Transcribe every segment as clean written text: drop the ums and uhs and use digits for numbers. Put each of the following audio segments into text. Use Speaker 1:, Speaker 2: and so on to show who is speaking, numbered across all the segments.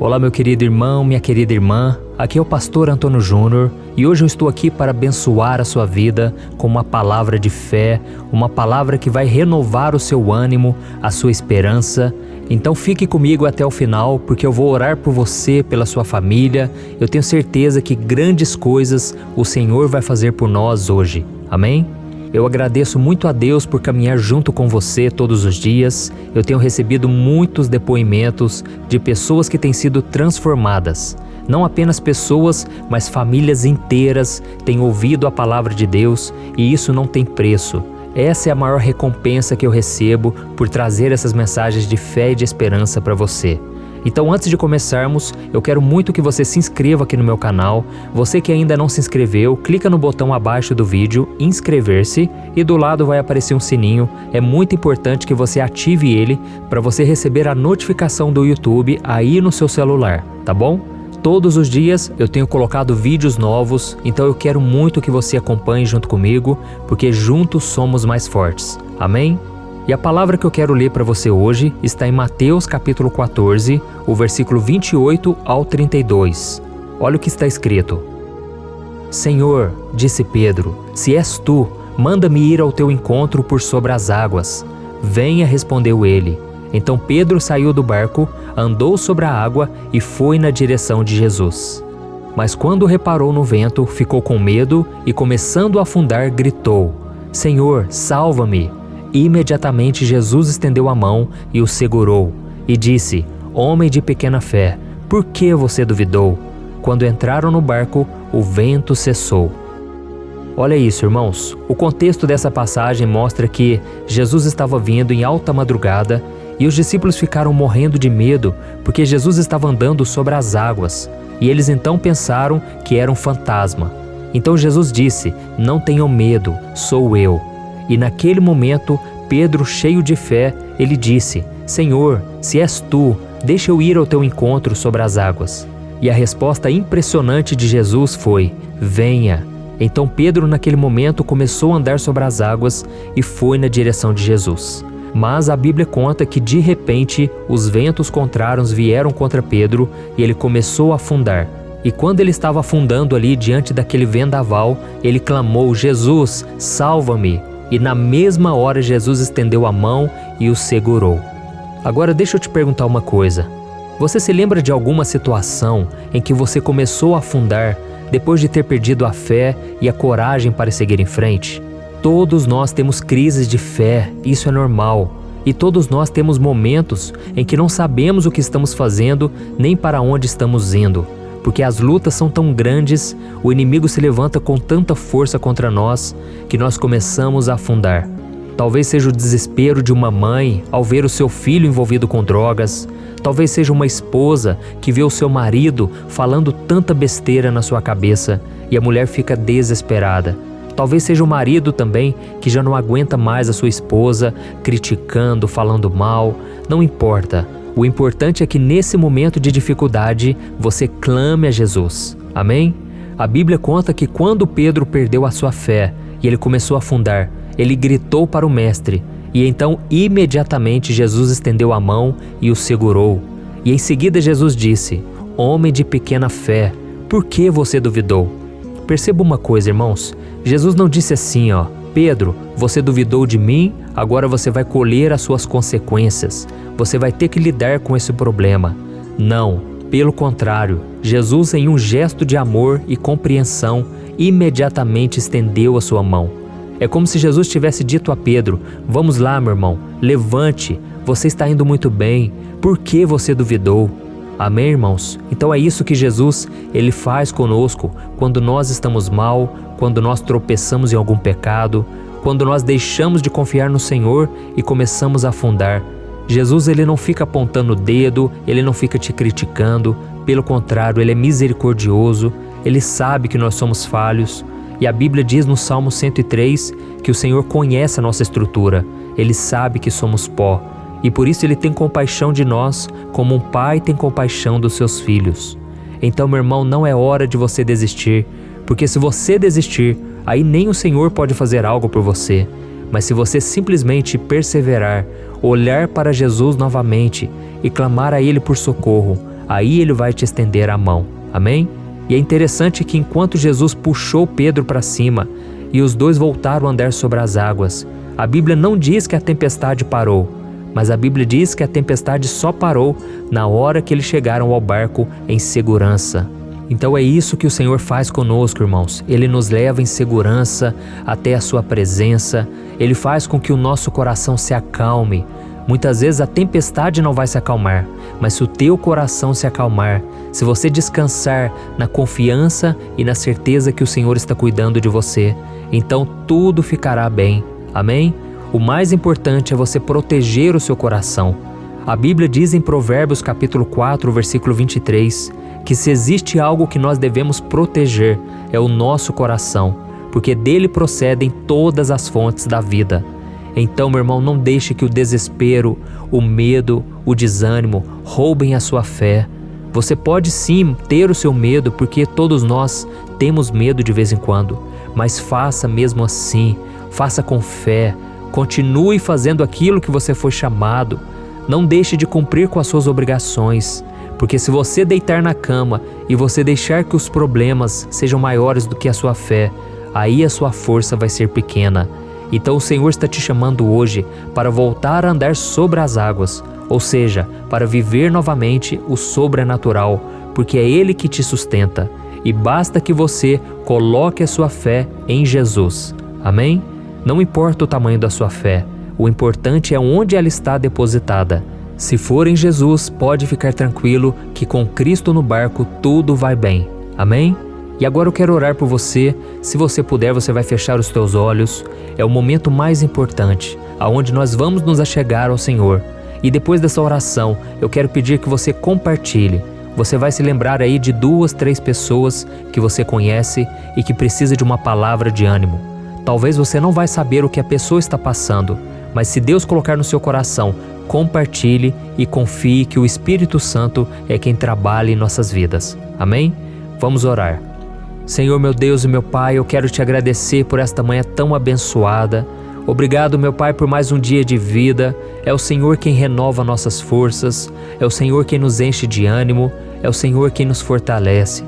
Speaker 1: Olá, meu querido irmão, minha querida irmã, aqui é o pastor Antônio Júnior e hoje eu estou aqui para abençoar a sua vida com uma palavra de fé, uma palavra que vai renovar o seu ânimo, a sua esperança. Então fique comigo até o final, porque eu vou orar por você, pela sua família. Eu tenho certeza que grandes coisas o Senhor vai fazer por nós hoje. Amém? Eu agradeço muito a Deus por caminhar junto com você todos os dias. Eu tenho recebido muitos depoimentos de pessoas que têm sido transformadas. Não apenas pessoas, mas famílias inteiras têm ouvido a palavra de Deus e isso não tem preço. Essa é a maior recompensa que eu recebo por trazer essas mensagens de fé e de esperança para você. Então, antes de começarmos, eu quero muito que você se inscreva aqui no meu canal. Você que ainda não se inscreveu, clica no botão abaixo do vídeo, inscrever-se, e do lado vai aparecer um sininho. É muito importante que você ative ele para você receber a notificação do YouTube aí no seu celular, tá bom? Todos os dias eu tenho colocado vídeos novos, então eu quero muito que você acompanhe junto comigo, porque juntos somos mais fortes. Amém? E a palavra que eu quero ler para você hoje está em Mateus capítulo 14, o versículo 28 ao 32. Olha o que está escrito. Senhor, disse Pedro, se és tu, manda-me ir ao teu encontro por sobre as águas. Venha, respondeu ele. Então Pedro saiu do barco, andou sobre a água e foi na direção de Jesus. Mas quando reparou no vento, ficou com medo e, começando a afundar, gritou, Senhor, salva-me! Imediatamente Jesus estendeu a mão e o segurou e disse, Homem de pequena fé, por que você duvidou? Quando entraram no barco, o vento cessou. Olha isso, irmãos. O contexto dessa passagem mostra que Jesus estava vindo em alta madrugada e os discípulos ficaram morrendo de medo porque Jesus estava andando sobre as águas e eles então pensaram que era um fantasma. Então Jesus disse, não tenham medo, sou eu. E naquele momento, Pedro, cheio de fé, ele disse, Senhor, se és tu, deixa eu ir ao teu encontro sobre as águas. E a resposta impressionante de Jesus foi, venha. Então Pedro, naquele momento, começou a andar sobre as águas e foi na direção de Jesus. Mas a Bíblia conta que, de repente, os ventos contrários vieram contra Pedro e ele começou a afundar. E quando ele estava afundando ali diante daquele vendaval, ele clamou, Jesus, salva-me! E na mesma hora Jesus estendeu a mão e o segurou. Agora deixa eu te perguntar uma coisa. Você se lembra de alguma situação em que você começou a afundar depois de ter perdido a fé e a coragem para seguir em frente? Todos nós temos crises de fé, isso é normal. E todos nós temos momentos em que não sabemos o que estamos fazendo nem para onde estamos indo. Porque as lutas são tão grandes, o inimigo se levanta com tanta força contra nós, que nós começamos a afundar. Talvez seja o desespero de uma mãe ao ver o seu filho envolvido com drogas. Talvez seja uma esposa que vê o seu marido falando tanta besteira na sua cabeça e a mulher fica desesperada. Talvez seja o marido também que já não aguenta mais a sua esposa, criticando, falando mal. Não importa. O importante é que nesse momento de dificuldade, você clame a Jesus. Amém? A Bíblia conta que quando Pedro perdeu a sua fé e ele começou a afundar, ele gritou para o mestre e então imediatamente Jesus estendeu a mão e o segurou. E em seguida Jesus disse, Homem de pequena fé, por que você duvidou? Perceba uma coisa, irmãos. Jesus não disse assim, Pedro, você duvidou de mim, agora você vai colher as suas consequências. Você vai ter que lidar com esse problema. Não, pelo contrário, Jesus, em um gesto de amor e compreensão, imediatamente estendeu a sua mão. É como se Jesus tivesse dito a Pedro, vamos lá, meu irmão, levante, você está indo muito bem, por que você duvidou? Amém, irmãos? Então é isso que Jesus, ele faz conosco quando nós estamos mal, quando nós tropeçamos em algum pecado, quando nós deixamos de confiar no Senhor e começamos a afundar. Jesus, ele não fica apontando o dedo, ele não fica te criticando, pelo contrário, ele é misericordioso, ele sabe que nós somos falhos. E a Bíblia diz no Salmo 103 que o Senhor conhece a nossa estrutura, ele sabe que somos pó. E por isso ele tem compaixão de nós, como um pai tem compaixão dos seus filhos. Então, meu irmão, não é hora de você desistir, porque se você desistir, aí nem o Senhor pode fazer algo por você. Mas se você simplesmente perseverar, olhar para Jesus novamente e clamar a Ele por socorro, aí Ele vai te estender a mão. Amém? E é interessante que enquanto Jesus puxou Pedro para cima e os dois voltaram a andar sobre as águas, a Bíblia não diz que a tempestade parou, mas a Bíblia diz que a tempestade só parou na hora que eles chegaram ao barco em segurança. Então é isso que o Senhor faz conosco, irmãos. Ele nos leva em segurança até a sua presença. Ele faz com que o nosso coração se acalme. Muitas vezes a tempestade não vai se acalmar, mas se o teu coração se acalmar, se você descansar na confiança e na certeza que o Senhor está cuidando de você, então tudo ficará bem. Amém? O mais importante é você proteger o seu coração. A Bíblia diz em Provérbios capítulo 4, versículo 23, que se existe algo que nós devemos proteger, é o nosso coração, porque dele procedem todas as fontes da vida. Então, meu irmão, não deixe que o desespero, o medo, o desânimo roubem a sua fé. Você pode sim ter o seu medo, porque todos nós temos medo de vez em quando, mas faça mesmo assim, faça com fé, continue fazendo aquilo que você foi chamado, não deixe de cumprir com as suas obrigações, porque se você deitar na cama e você deixar que os problemas sejam maiores do que a sua fé, aí a sua força vai ser pequena. Então o Senhor está te chamando hoje para voltar a andar sobre as águas, ou seja, para viver novamente o sobrenatural, porque é Ele que te sustenta, e basta que você coloque a sua fé em Jesus. Amém? Não importa o tamanho da sua fé, o importante é onde ela está depositada. Se for em Jesus, pode ficar tranquilo que com Cristo no barco tudo vai bem. Amém? E agora eu quero orar por você. Se você puder, você vai fechar os teus olhos. É o momento mais importante, aonde nós vamos nos achegar ao Senhor. E depois dessa oração, eu quero pedir que você compartilhe. Você vai se lembrar aí de 2, 3 pessoas que você conhece e que precisa de uma palavra de ânimo. Talvez você não vai saber o que a pessoa está passando, mas se Deus colocar no seu coração, compartilhe e confie que o Espírito Santo é quem trabalha em nossas vidas. Amém? Vamos orar. Senhor, meu Deus e meu Pai, eu quero te agradecer por esta manhã tão abençoada. Obrigado, meu Pai, por mais um dia de vida. É o Senhor quem renova nossas forças, é o Senhor quem nos enche de ânimo, é o Senhor quem nos fortalece.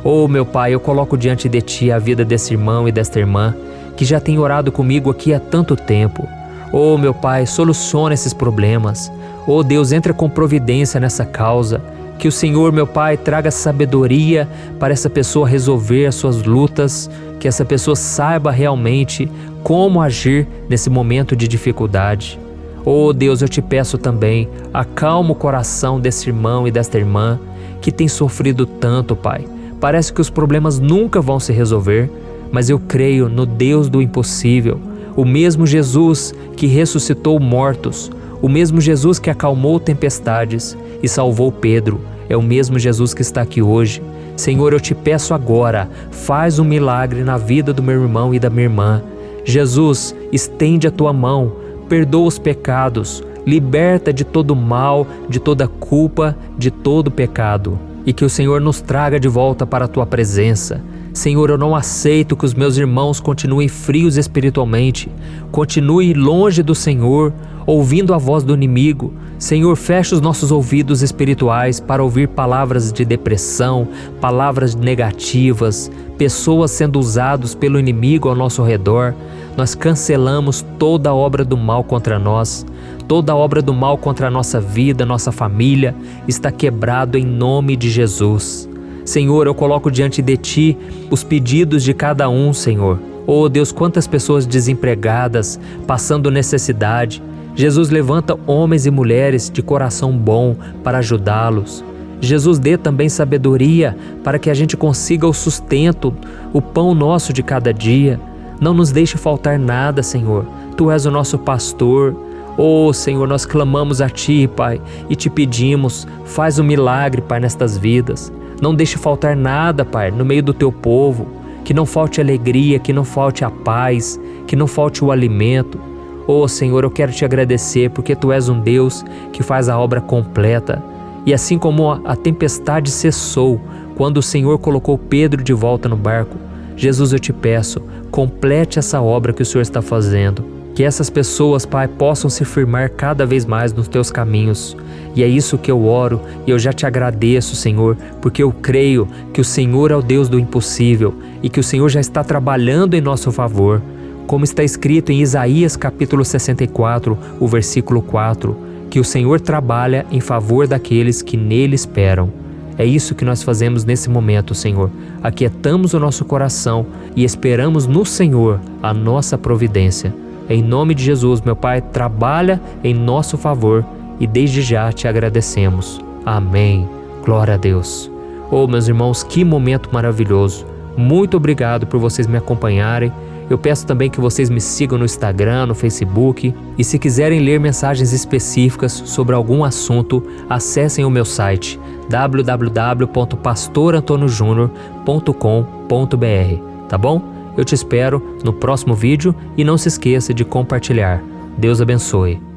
Speaker 1: Oh, meu Pai, eu coloco diante de Ti a vida desse irmão e desta irmã que já tem orado comigo aqui há tanto tempo. Oh, meu Pai, soluciona esses problemas. Oh, Deus, entra com providência nessa causa. Que o Senhor, meu Pai, traga sabedoria para essa pessoa resolver as suas lutas, que essa pessoa saiba realmente como agir nesse momento de dificuldade. Oh, Deus, eu te peço também, acalma o coração desse irmão e desta irmã que tem sofrido tanto, Pai. Parece que os problemas nunca vão se resolver, mas eu creio no Deus do impossível, o mesmo Jesus que ressuscitou mortos, o mesmo Jesus que acalmou tempestades e salvou Pedro, é o mesmo Jesus que está aqui hoje. Senhor, eu te peço agora, faz um milagre na vida do meu irmão e da minha irmã. Jesus, estende a tua mão, perdoa os pecados, liberta de todo mal, de toda culpa, de todo pecado. E que o Senhor nos traga de volta para a tua presença. Senhor, eu não aceito que os meus irmãos continuem frios espiritualmente, continuem longe do Senhor, ouvindo a voz do inimigo. Senhor, fecha os nossos ouvidos espirituais para ouvir palavras de depressão, palavras negativas, pessoas sendo usadas pelo inimigo ao nosso redor. Nós cancelamos toda a obra do mal contra nós. Toda a obra do mal contra a nossa vida, nossa família, está quebrado em nome de Jesus. Senhor, eu coloco diante de Ti os pedidos de cada um, Senhor. Oh Deus, quantas pessoas desempregadas, passando necessidade. Jesus, levanta homens e mulheres de coração bom para ajudá-los. Jesus, dê também sabedoria para que a gente consiga o sustento, o pão nosso de cada dia. Não nos deixe faltar nada, Senhor. Tu és o nosso pastor. Oh Senhor, nós clamamos a Ti, Pai, e te pedimos, faz um milagre, Pai, nestas vidas. Não deixe faltar nada, Pai, no meio do Teu povo. Que não falte alegria, que não falte a paz, que não falte o alimento. Oh Senhor, eu quero Te agradecer porque Tu és um Deus que faz a obra completa. E assim como a tempestade cessou quando o Senhor colocou Pedro de volta no barco, Jesus, eu Te peço, complete essa obra que o Senhor está fazendo. Que essas pessoas, Pai, possam se firmar cada vez mais nos teus caminhos. E é isso que eu oro e eu já te agradeço, Senhor, porque eu creio que o Senhor é o Deus do impossível e que o Senhor já está trabalhando em nosso favor. Como está escrito em Isaías capítulo 64, o versículo 4, que o Senhor trabalha em favor daqueles que nele esperam. É isso que nós fazemos nesse momento, Senhor. Aquietamos o nosso coração e esperamos no Senhor a nossa providência. Em nome de Jesus, meu Pai, trabalha em nosso favor e desde já te agradecemos. Amém. Glória a Deus. Oh, meus irmãos, que momento maravilhoso. Muito obrigado por vocês me acompanharem. Eu peço também que vocês me sigam no Instagram, no Facebook. E se quiserem ler mensagens específicas sobre algum assunto, acessem o meu site www.pastorantonojunior.com.br, tá bom? Eu te espero no próximo vídeo e não se esqueça de compartilhar. Deus abençoe.